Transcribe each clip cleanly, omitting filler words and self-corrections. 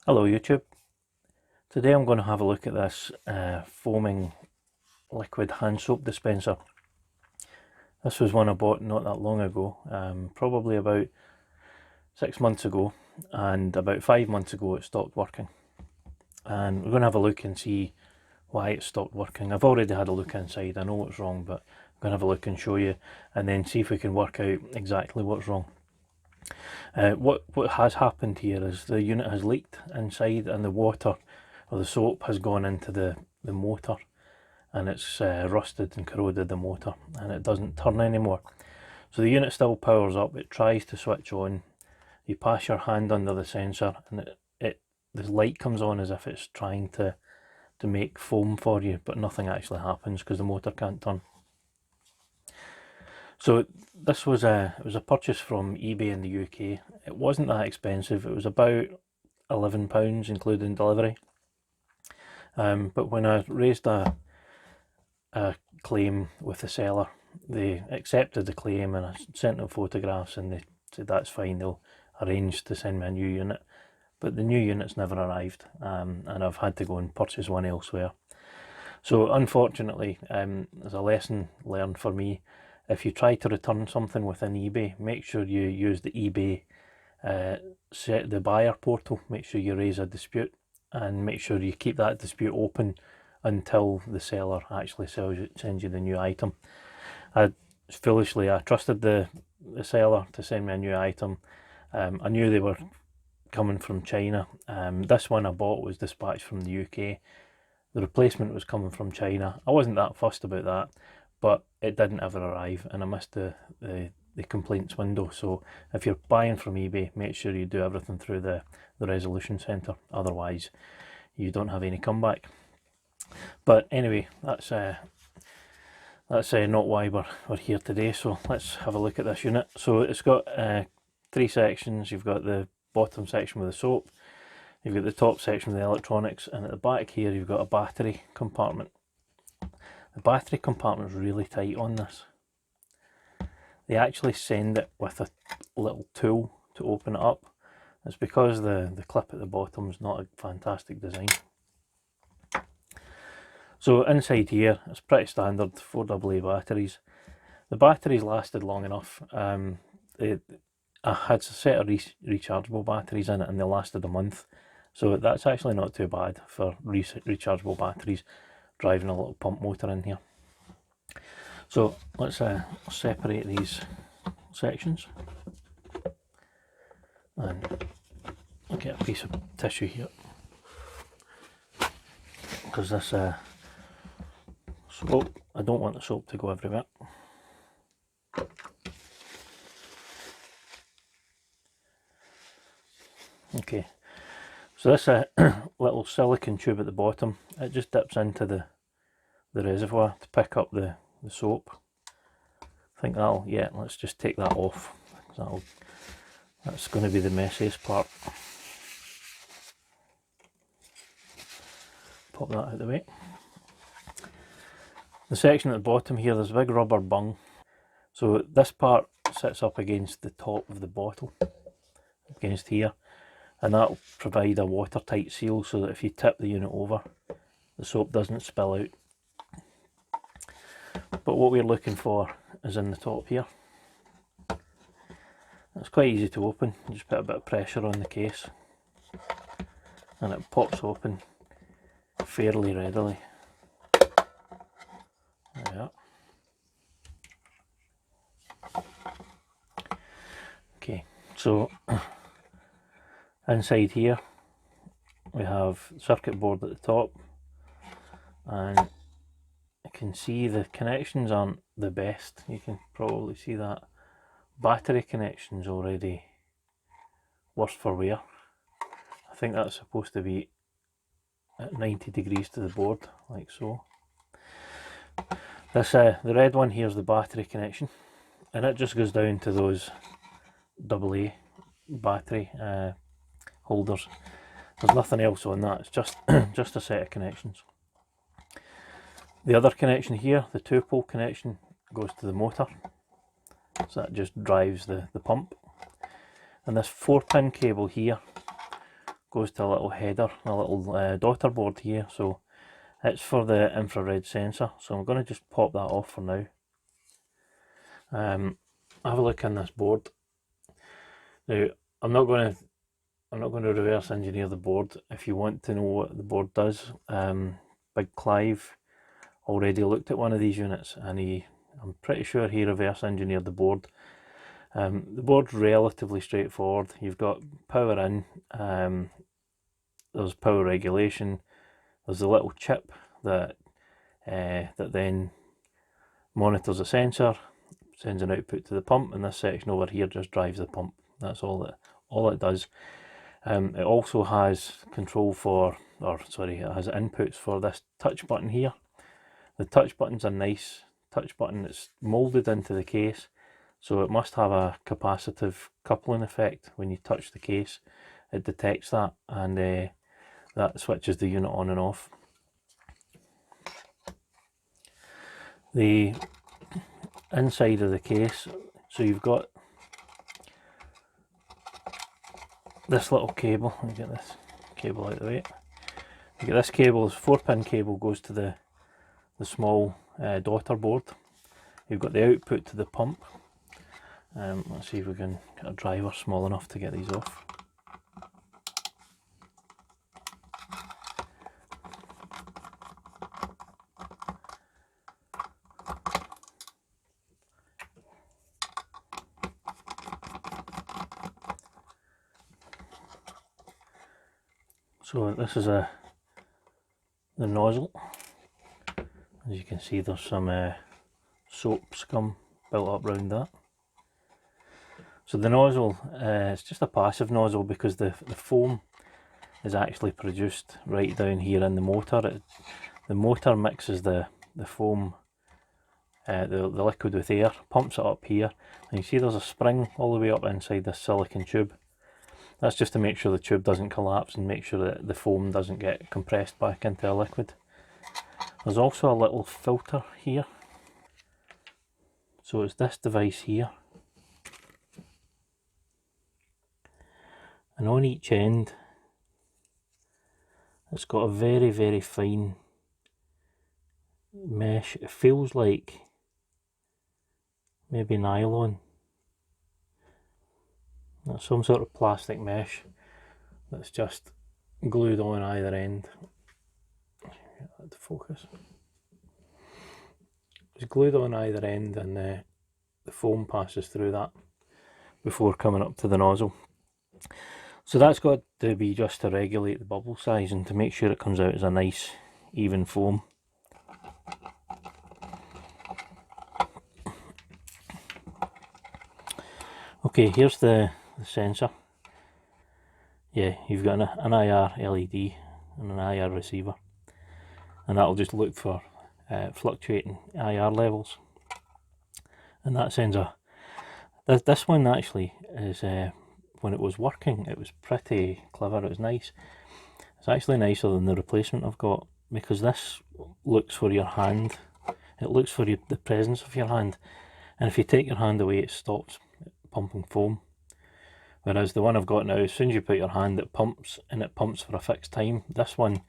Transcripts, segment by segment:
Hello YouTube. Today I'm going to have a look at this foaming liquid hand soap dispenser. This was one I bought not that long ago, probably about 6 months ago, and about 5 months ago it stopped working. And we're going to have a look and see why it stopped working. I've already had a look inside, I know what's wrong, but I'm going to have a look and show you and then see if we can work out exactly what's wrong. What has happened here is the unit has leaked inside and the water or the soap has gone into the motor, and it's rusted and corroded the motor and it doesn't turn anymore. So the unit still powers up, it tries to switch on, you pass your hand under the sensor and the light comes on as if it's trying to make foam for you, but nothing actually happens because the motor can't turn. So this was it was a purchase from eBay in the UK. It wasn't that expensive, it was about £11 including delivery. But when I raised a claim with the seller, they accepted the claim and I sent them photographs and they said that's fine, they'll arrange to send me a new unit. But the new unit's never arrived, and I've had to go and purchase one elsewhere. So unfortunately, as a lesson learned for me, if you try to return something within eBay, make sure you use the eBay the buyer portal. Make sure you raise a dispute and make sure you keep that dispute open until the seller actually sends you the new item. Foolishly, I trusted the seller to send me a new item. I knew they were coming from China. This one I bought was dispatched from the UK. The replacement was coming from China. I wasn't that fussed about that, but it didn't ever arrive and I missed the complaints window. So if you're buying from eBay, make sure you do everything through the resolution centre, otherwise you don't have any comeback. But anyway, that's not why we're here today. So let's have a look at this unit. So it's got 3 sections. You've got the bottom section with the soap, you've got the top section with the electronics, and at the back here you've got a battery compartment. The battery compartment is really tight on this. They actually send it with a little tool to open it up. It's because the clip at the bottom is not a fantastic design. So inside here, it's pretty standard 4AA batteries. The batteries lasted long enough. I had a set of rechargeable batteries in it and they lasted a month. So that's actually not too bad for rechargeable batteries, driving a little pump motor in here. So let's separate these sections. And I'll get a piece of tissue here, because this soap, I don't want the soap to go everywhere. Okay, so this little silicone tube at the bottom, it just dips into the reservoir to pick up the soap. I think let's just take that off. That's going to be the messiest part. Pop that out of the way. The section at the bottom here, there's a big rubber bung. So this part sits up against the top of the bottle, against here, and that will provide a watertight seal so that if you tip the unit over, the soap doesn't spill out. But what we're looking for is in the top here. It's quite easy to open, you just put a bit of pressure on the case and it pops open fairly readily. There. Okay, so inside here we have circuit board at the top, and I can see the connections aren't the best. You can probably see that. Battery connections already worse for wear. I think that's supposed to be at 90 degrees to the board, like so. This the red one here is the battery connection, and it just goes down to those AA battery holders. There's nothing else on that, it's just just a set of connections. The other connection here, the 2-pole connection, goes to the motor, so that just drives the pump. And this 4-pin cable here goes to a little header, a little daughter board here, so it's for the infrared sensor. So I'm going to just pop that off for now. Have a look in this board. Now I'm not going to reverse engineer the board. If you want to know what the board does, Big Clive already looked at one of these units, and I'm pretty sure he reverse engineered the board. The board's relatively straightforward. You've got power in, there's power regulation, there's a little chip that then monitors the sensor, sends an output to the pump, and this section over here just drives the pump. That's all it does. It also has control for, it has inputs for this touch button here. The touch button's a nice touch button. It's moulded into the case, so it must have a capacitive coupling effect. When you touch the case, it detects that, and that switches the unit on and off. The inside of the case, so you've got this little cable. Let me get this cable out of the way. You get this cable, this 4-pin cable, goes to the small daughter board. You've got the output to the pump. Let's see if we can get a driver small enough to get these off. So this is the nozzle. As you can see, there's some soap scum built up around that. So the nozzle, it's just a passive nozzle because the foam is actually produced right down here in the motor. The motor mixes the foam, the liquid with air, pumps it up here, and you see there's a spring all the way up inside this silicon tube. That's just to make sure the tube doesn't collapse and make sure that the foam doesn't get compressed back into a liquid. There's also a little filter here. So it's this device here. And on each end, it's got a very, very fine mesh. It feels like maybe nylon. That's some sort of plastic mesh that's just glued on either end. Get that to focus. It's glued on either end, and the foam passes through that before coming up to the nozzle. So that's got to be just to regulate the bubble size and to make sure it comes out as a nice even foam. Okay, here's the sensor. Yeah, you've got an IR LED and an IR receiver, and that'll just look for fluctuating IR levels, and that sends a... This one actually is, when it was working, it was pretty clever. It was nice. It's actually nicer than the replacement I've got, because this looks for your hand. It looks for the presence of your hand, and if you take your hand away, it stops pumping foam. Whereas the one I've got now, as soon as you put your hand, it pumps, and it pumps for a fixed time. This one,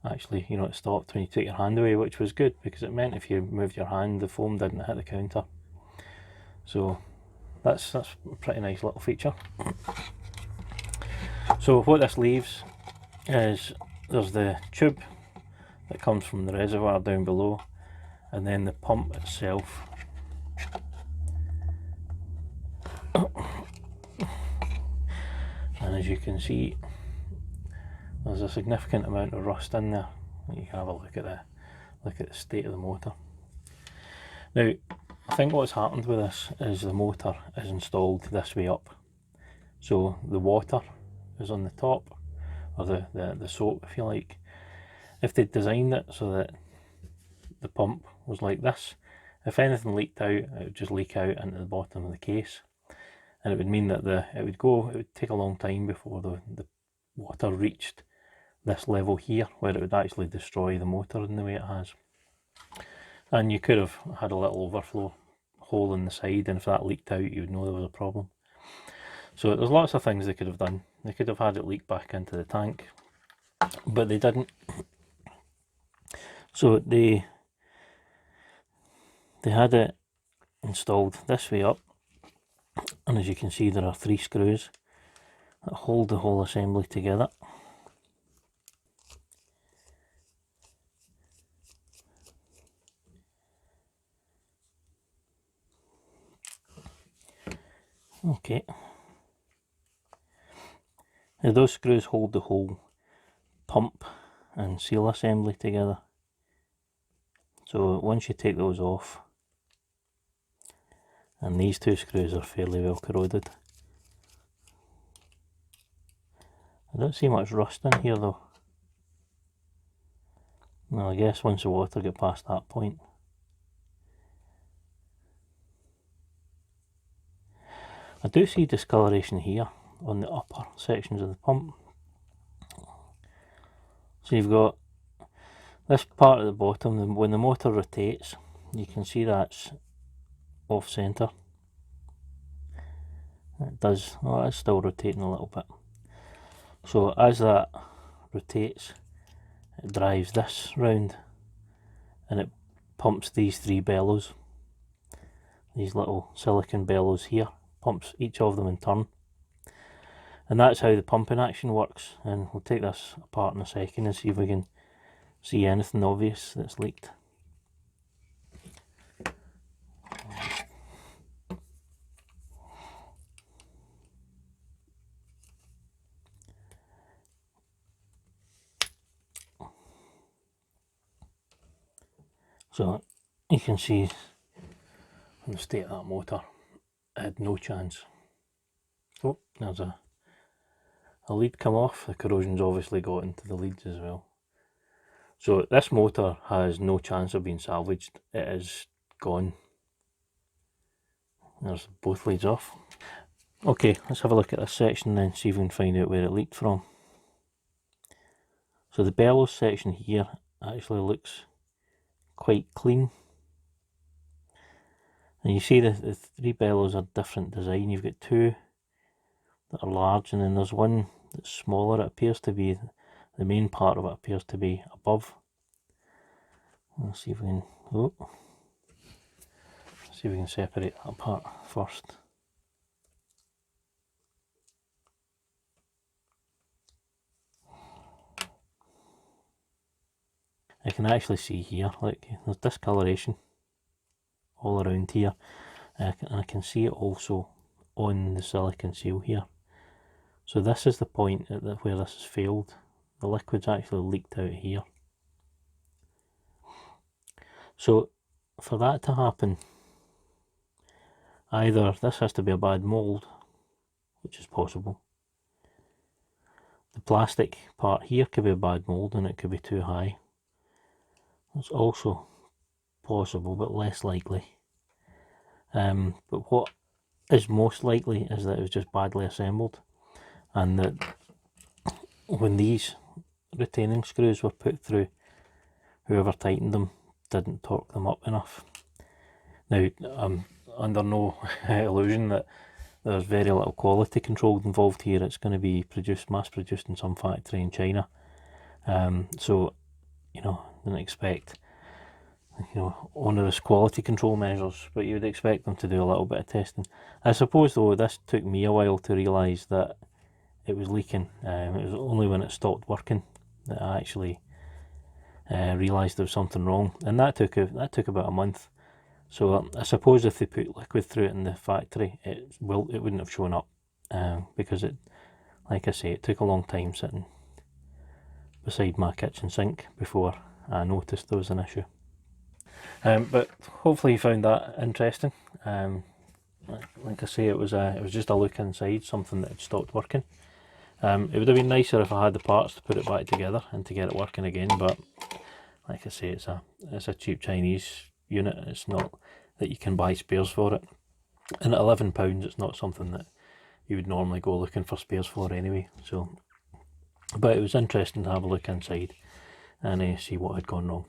actually, you know, it stopped when you took your hand away, which was good, because it meant if you moved your hand, the foam didn't hit the counter. So that's a pretty nice little feature. So what this leaves is, there's the tube that comes from the reservoir down below, and then the pump itself. And as you can see, there's a significant amount of rust in there. You can have a look at the state of the motor. Now, I think what's happened with this is the motor is installed this way up. So the water is on the top, or the soap, if you like. If they designed it so that the pump was like this, if anything leaked out, it would just leak out into the bottom of the case, and it would mean that it would take a long time before the water reached this level here, where it would actually destroy the motor in the way it has. And you could have had a little overflow hole in the side, and if that leaked out, you would know there was a problem. So there's lots of things they could have done. They could have had it leak back into the tank, but they didn't. So they had it installed this way up, and as you can see there are 3 screws that hold the whole assembly together. Okay. Now those screws hold the whole pump and seal assembly together. So once you take those off, and these 2 screws are fairly well corroded. I don't see much rust in here though. Well, I guess once the water gets past that point. I do see discoloration here on the upper sections of the pump. So you've got this part at the bottom, when the motor rotates, you can see that's off centre. It does, well, it's still rotating a little bit. So as that rotates, it drives this round and it pumps these 3 bellows, these little silicon bellows here, pumps each of them in turn. And that's how the pumping action works, and we'll take this apart in a second and see if we can see anything obvious that's leaked. So you can see in the state of that motor, it had no chance. Oh, there's a lead come off. The corrosion's obviously got into the leads as well. So this motor has no chance of being salvaged. It is gone. There's both leads off. Okay, let's have a look at this section then, see if we can find out where it leaked from. So the bellows section here actually looks quite clean. And you see the 3 bellows are different design. You've got 2 that are large, and then there's one that's smaller. It appears to be, the main part of it appears to be above. Let's see if we can, see if we can separate that part first. I can actually see here, like, there's discoloration all around here, and I can see it also on the silicon seal here. So this is the point where this has failed. The liquid's actually leaked out here. So for that to happen, either this has to be a bad mould, which is possible. The plastic part here could be a bad mould and it could be too high. That's also possible, but less likely. But what is most likely is that it was just badly assembled, and that when these retaining screws were put through, whoever tightened them didn't torque them up enough. Now, I'm under no illusion that there's very little quality control involved here. It's going to be mass produced in some factory in China. So, you know, didn't expect, you know, onerous quality control measures, but you would expect them to do a little bit of testing. I suppose though, this took me a while to realise that it was leaking. It was only when it stopped working that I actually realised there was something wrong, and that took about a month. So I suppose if they put liquid through it in the factory, it wouldn't have shown up, because it, like I say, it took a long time sitting beside my kitchen sink before I noticed there was an issue. But hopefully you found that interesting. Like I say, it was just a look inside something that had stopped working. It would have been nicer if I had the parts to put it back together and to get it working again, but like I say, it's a cheap Chinese unit. It's not that you can buy spares for it, and at £11 it's not something that you would normally go looking for spares for anyway. So, but it was interesting to have a look inside and see what had gone wrong.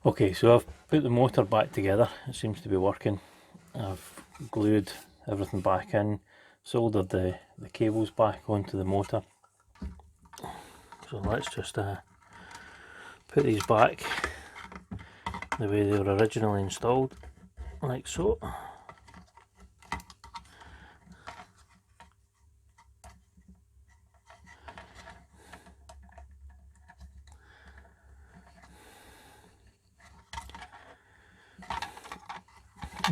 Okay, so I've put the motor back together. It seems to be working. I've glued everything back in, soldered the cables back onto the motor. So let's just put these back the way they were originally installed, like so.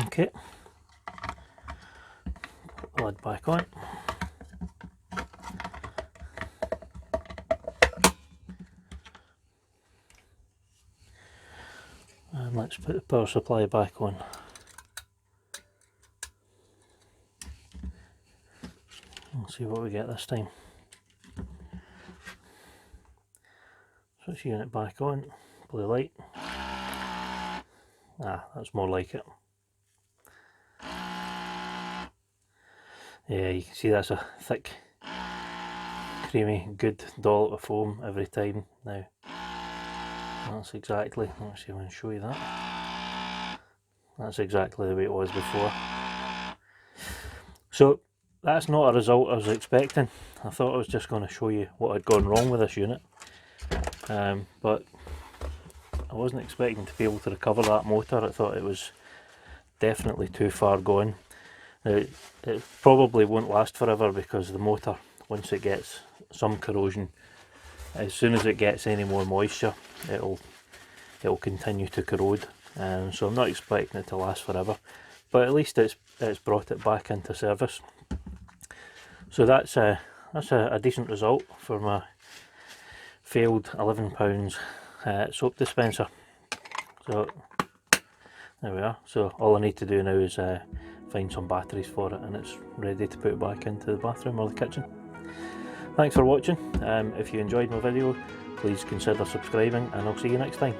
Okay, put the lid back on. And let's put the power supply back on. Let's see what we get this time. Switch unit back on, blue light. Ah, that's more like it. Yeah, you can see that's a thick, creamy, good dollop of foam every time now. That's exactly, let's see if I can show you that. That's exactly the way it was before. So that's not a result I was expecting. I thought I was just going to show you what had gone wrong with this unit. But I wasn't expecting to be able to recover that motor. I thought it was definitely too far gone. It probably won't last forever because the motor, once it gets some corrosion, as soon as it gets any more moisture, it'll continue to corrode. So I'm not expecting it to last forever, but at least it's brought it back into service. So that's a decent result for my failed £11 soap dispenser. So there we are. So all I need to do now is find some batteries for it, and it's ready to put back into the bathroom or the kitchen. Thanks for watching. If you enjoyed my video, please consider subscribing, and I'll see you next time.